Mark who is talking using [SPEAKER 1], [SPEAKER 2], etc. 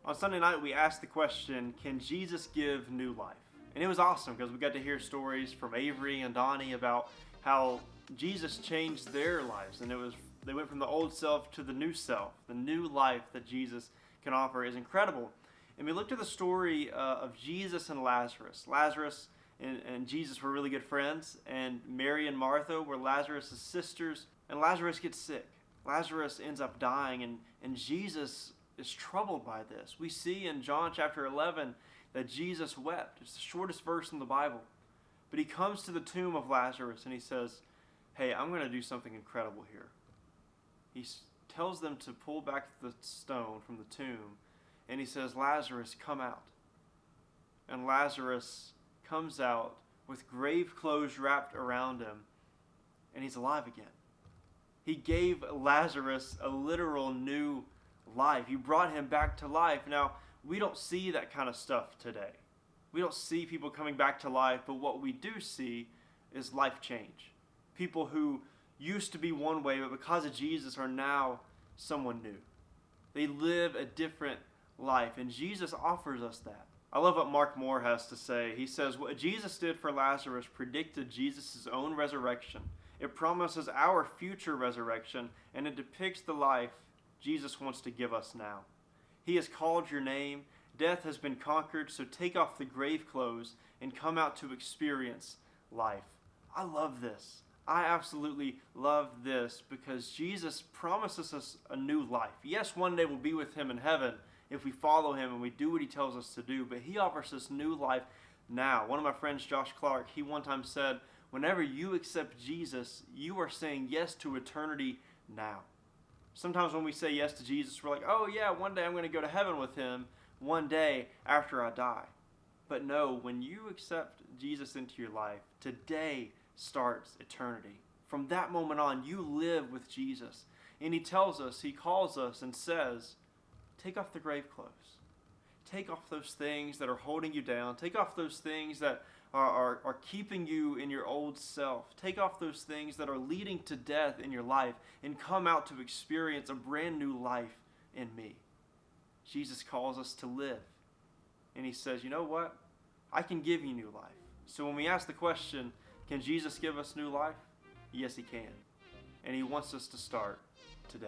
[SPEAKER 1] On Sunday night, we asked the question, can Jesus give new life? And it was awesome because we got to hear stories from Avery and Donnie about how Jesus changed their lives. And they went from the old self to the new self. The new life that Jesus can offer is incredible. And we looked at the story of Jesus and Lazarus. Lazarus and Jesus were really good friends. And Mary and Martha were Lazarus' sisters. And Lazarus gets sick. Lazarus ends up dying. And Jesus is troubled by this. We see in John chapter 11 that Jesus wept. It's the shortest verse in the Bible. But he comes to the tomb of Lazarus and he says, hey, I'm going to do something incredible here. He tells them to pull back the stone from the tomb and he says, Lazarus, come out. And Lazarus comes out with grave clothes wrapped around him and he's alive again. He gave Lazarus a literal new life. He brought him back to life. Now, we don't see that kind of stuff today. We don't see people coming back to life, but what we do see is life change. People who used to be one way, but because of Jesus are now someone new. They live a different life, and Jesus offers us that. I love what Mark Moore has to say. He says, what Jesus did for Lazarus predicted Jesus' own resurrection. It promises our future resurrection, and it depicts the life Jesus wants to give us now. He has called your name. Death has been conquered, so take off the grave clothes and come out to experience life. I love this. I absolutely love this because Jesus promises us a new life. Yes, one day we'll be with him in heaven if we follow him and we do what he tells us to do, but he offers us new life now. One of my friends, Josh Clark, he one time said, whenever you accept Jesus, you are saying yes to eternity now. Sometimes when we say yes to Jesus, we're like, oh yeah, one day I'm going to go to heaven with him, one day after I die. But no, when you accept Jesus into your life, today starts eternity. From that moment on, you live with Jesus. And he tells us, he calls us and says, take off the grave clothes. Take off those things that are holding you down. Take off those things that are keeping you in your old self. Take off those things that are leading to death in your life and come out to experience a brand new life in me. Jesus calls us to live. And he says, you know what? I can give you new life. So when we ask the question, can Jesus give us new life? Yes, he can. And he wants us to start today.